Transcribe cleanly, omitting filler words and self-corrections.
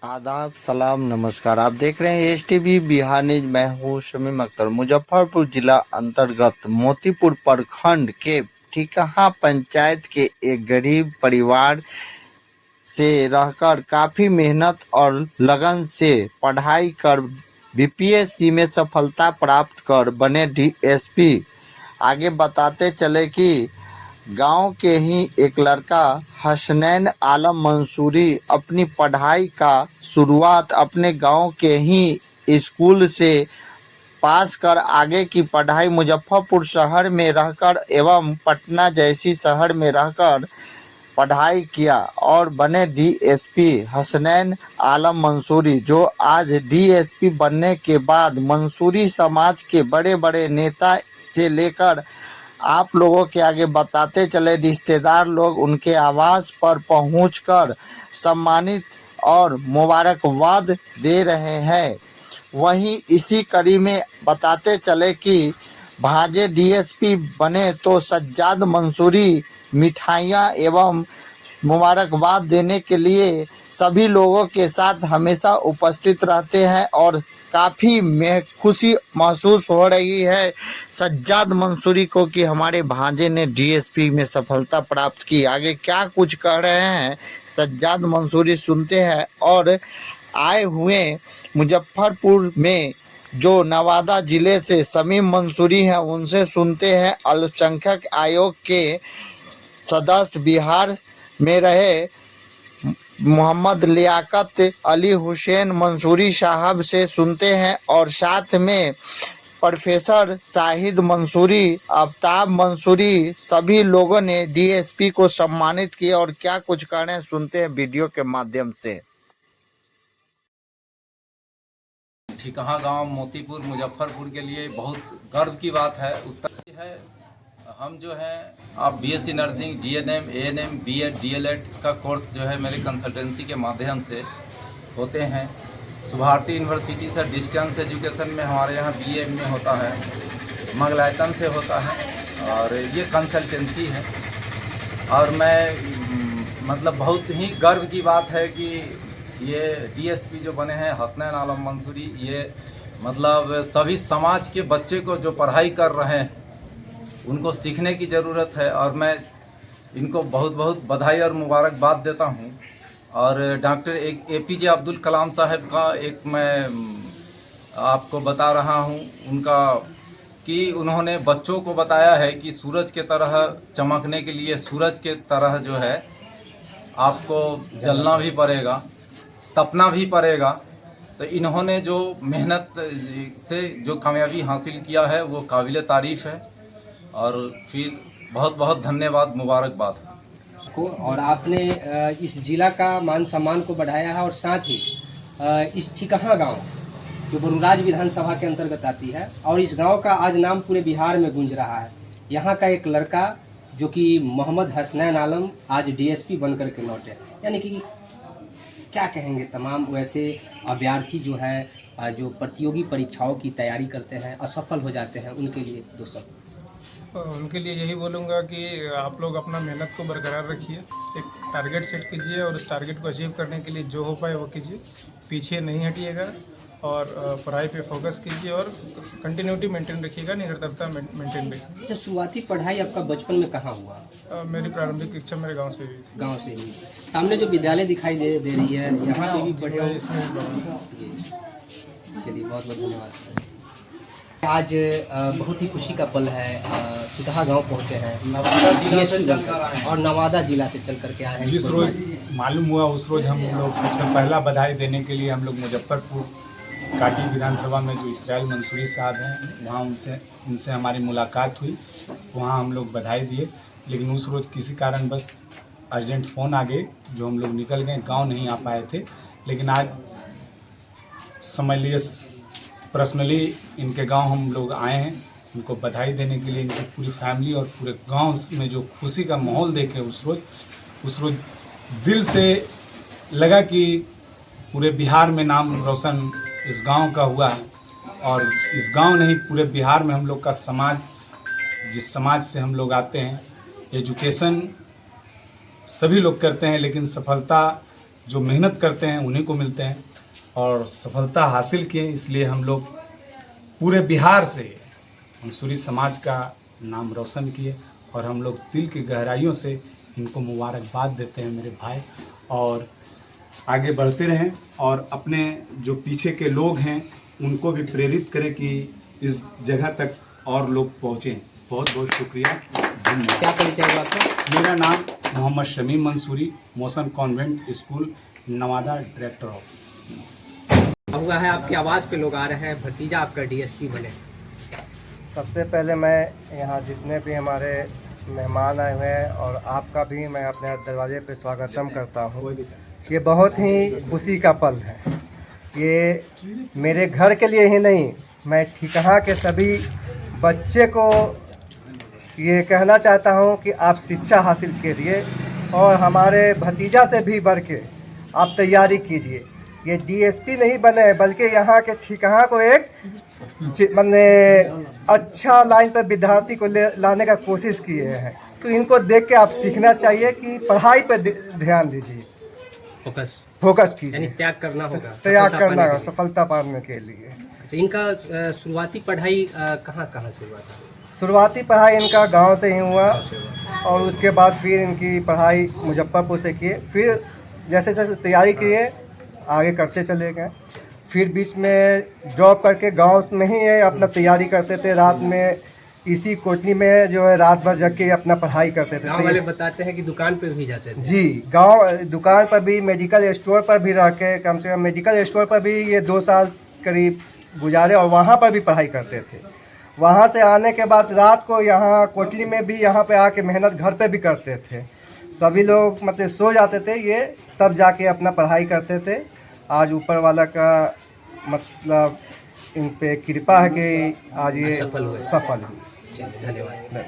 आदाब सलाम नमस्कार। आप देख रहे हैं एसटीवी बिहार न्यूज। मैं हूँ शमीम अख्तर। मुजफ्फरपुर जिला अंतर्गत मोतीपुर प्रखंड के ठिकहा पंचायत के एक गरीब परिवार से रहकर काफ़ी मेहनत और लगन से पढ़ाई कर बीपीएससी में सफलता प्राप्त कर बने डीएसपी। आगे बताते चले कि गांव के ही एक लड़का हसनैन आलम मंसूरी अपनी पढ़ाई का शुरुआत अपने गांव के ही स्कूल से पास कर आगे की पढ़ाई मुजफ्फरपुर शहर में रहकर एवं पटना जैसी शहर में रहकर पढ़ाई किया और बने डीएसपी हसनैन आलम मंसूरी, जो आज डीएसपी बनने के बाद मंसूरी समाज के बड़े बड़े नेता से लेकर आप लोगों के आगे बताते चले रिश्तेदार लोग उनके आवास पर पहुंचकर सम्मानित और मुबारकबाद दे रहे हैं। वहीं इसी कड़ी में बताते चले कि भांजे डीएसपी बने तो सज्जाद मंसूरी मिठाइयाँ एवं मुबारकबाद देने के लिए सभी लोगों के साथ हमेशा उपस्थित रहते हैं और काफ़ी खुशी महसूस हो रही है सज्जाद मंसूरी को कि हमारे भांजे ने डीएसपी में सफलता प्राप्त की। आगे क्या कुछ कह रहे हैं सज्जाद मंसूरी सुनते हैं। और आए हुए मुजफ्फरपुर में जो नवादा जिले से शमीम मंसूरी हैं उनसे सुनते हैं। अल्पसंख्यक आयोग के सदस्य बिहार में रहे मोहम्मद लियाकत अली हुसैन मंसूरी साहब से सुनते हैं और साथ में प्रोफेसर शाहिद मंसूरी, आफ्ताब मंसूरी, सभी लोगों ने डीएसपी को सम्मानित किया और क्या कुछ कह रहे हैं सुनते हैं वीडियो के माध्यम से। ठिकहा गांव मोतीपुर मुजफ्फरपुर के लिए बहुत गर्व की बात है। उत्तर है हम जो है आप BSc nursing, GNM, ANM, BEd, DElEd का कोर्स जो है मेरे कंसल्टेंसी के माध्यम से होते हैं। सुभारती यूनिवर्सिटी से डिस्टेंस एजुकेशन में हमारे यहाँ बीए में होता है, मंगलायतन से होता है और ये कंसल्टेंसी है। और मैं मतलब बहुत ही गर्व की बात है कि ये डीएसपी जो बने हैं हसनैन आलम मंसूरी, ये मतलब सभी समाज के बच्चे को जो पढ़ाई कर रहे हैं उनको सीखने की ज़रूरत है और मैं इनको बहुत बहुत बधाई और मुबारकबाद देता हूँ। और डॉक्टर एपीजे अब्दुल कलाम साहब का एक मैं आपको बता रहा हूँ उनका कि उन्होंने बच्चों को बताया है कि सूरज के तरह चमकने के लिए सूरज के तरह जो है आपको जलना भी पड़ेगा, तपना भी पड़ेगा। तो इन्होंने जो मेहनत से जो कामयाबी हासिल किया है वो काबिल तारीफ़ है और फिर बहुत बहुत धन्यवाद, मुबारकबाद को। और आपने इस जिला का मान सम्मान को बढ़ाया है और साथ ही इस ठिकहा गांव जो बरूराज विधानसभा के अंतर्गत आती है और इस गांव का आज नाम पूरे बिहार में गूंज रहा है। यहाँ का एक लड़का जो कि मोहम्मद हसनैन आलम आज डीएसपी बनकर के लौटे, यानी कि क्या कहेंगे तमाम वैसे अभ्यर्थी जो है जो प्रतियोगी परीक्षाओं की तैयारी करते हैं असफल हो जाते हैं, उनके लिए दो शब्द। उनके लिए यही बोलूँगा कि आप लोग अपना मेहनत को बरकरार रखिए, एक टारगेट सेट कीजिए और उस टारगेट को अचीव करने के लिए जो हो पाए वो कीजिए, पीछे नहीं हटिएगा और पढ़ाई पे फोकस कीजिए और कंटिन्यूटी मेंटेन रखिएगा, निरंतरता मेंटेन रखिए। तो शुरुआती पढ़ाई आपका बचपन में कहाँ हुआ? मेरी प्रारंभिक शिक्षा मेरे गांव से हुई थी। गांव से ही। सामने जो विद्यालय दिखाई दे रही है यहाँ पे भी पढ़े इसमें जी। चलिए बहुत बहुत धन्यवाद। आज बहुत ही खुशी का पल है, ठिकहा गांव पहुंचे हैं, नवादा जिला से चलकर और नवादा जिला से चल करके आए हैं। जिस रोज मालूम हुआ उस रोज हम लोग सबसे पहला बधाई देने के लिए हम लोग मुजफ्फरपुर काटी विधानसभा में जो इसराइल मंसूरी साहब हैं वहाँ उनसे हमारी मुलाकात हुई। वहाँ हम लोग बधाई दिए, लेकिन उस रोज़ किसी कारण बस अर्जेंट फ़ोन आ गए जो हम लोग निकल गए, गांव नहीं आ पाए थे। लेकिन आज समझ लिए पर्सनली इनके गांव हम लोग आए हैं उनको बधाई देने के लिए। इनकी पूरी फैमिली और पूरे गांव में जो खुशी का माहौल देखे उस रोज़ दिल से लगा कि पूरे बिहार में नाम रोशन इस गांव का हुआ है। और इस गांव नहीं पूरे बिहार में हम लोग का समाज, जिस समाज से हम लोग आते हैं, एजुकेशन सभी लोग करते हैं लेकिन सफलता जो मेहनत करते हैं उन्हीं को मिलते हैं, और सफलता हासिल किए, इसलिए हम लोग पूरे बिहार से मंसूरी समाज का नाम रोशन किए, और हम लोग दिल की गहराइयों से इनको मुबारकबाद देते हैं मेरे भाई, और आगे बढ़ते रहें और अपने जो पीछे के लोग हैं उनको भी प्रेरित करें कि इस जगह तक और लोग पहुँचें। बहुत बहुत शुक्रिया, धन्यवाद। क्या परिचय हुआ आपका? मेरा नाम Mohammad Shamim Mansuri, motion convent school Nawada, director of. हुआ है आपकी आवाज़ पे लोग आ रहे हैं, भतीजा आपका डीएसपी बने। सबसे पहले मैं यहाँ जितने भी हमारे मेहमान आए हुए हैं और आपका भी मैं अपने दरवाजे पे स्वागतम करता हूँ। ये बहुत ही खुशी का पल है। ये मेरे घर के लिए ही नहीं, मैं ठिकहा के सभी बच्चे को ये कहना चाहता हूँ कि आप शिक्षा हासिल कीजिए और हमारे भतीजा से भी बढ़ के आप तैयारी कीजिए। ये डीएसपी नहीं बने बल्कि यहाँ के ठिकहा को एक मैंने अच्छा लाइन पर विद्यार्थी को लाने का कोशिश किए हैं। तो इनको देख के आप सीखना चाहिए कि पढ़ाई पर ध्यान दीजिए, फोकस यानी कीजिए, त्याग करना होगा, त्याग सफलता करना पाने होगा के लिए। सफलता पाने के लिए। तो इनका शुरुआती पढ़ाई कहाँ से हुआ था? शुरुआती पढ़ाई इनका गांव से ही हुआ और उसके बाद फिर इनकी पढ़ाई मुजफ्फरपुर से किए। फिर जैसे जैसे तैयारी किए आगे करते चले गए। फिर बीच में जॉब करके गांव में ही ये अपना तैयारी करते थे। रात में इसी कोटली में जो है रात भर जग के अपना पढ़ाई करते थे। गाँव वाले बताते हैं कि दुकान पे भी जाते थे। जी, गांव दुकान पर भी, मेडिकल स्टोर पर भी रह के, कम से कम मेडिकल स्टोर पर भी ये 2 साल करीब गुजारे और वहाँ पर भी पढ़ाई करते थे। वहाँ से आने के बाद रात को यहाँ कोटली में भी यहाँ पे आके मेहनत घर पे भी करते थे। सभी लोग मतलब सो जाते थे, ये तब जाके अपना पढ़ाई करते थे। आज ऊपर वाला का मतलब इन पे कृपा है कि आज ये सफल हुए। सफल हुए। धन्यवाद।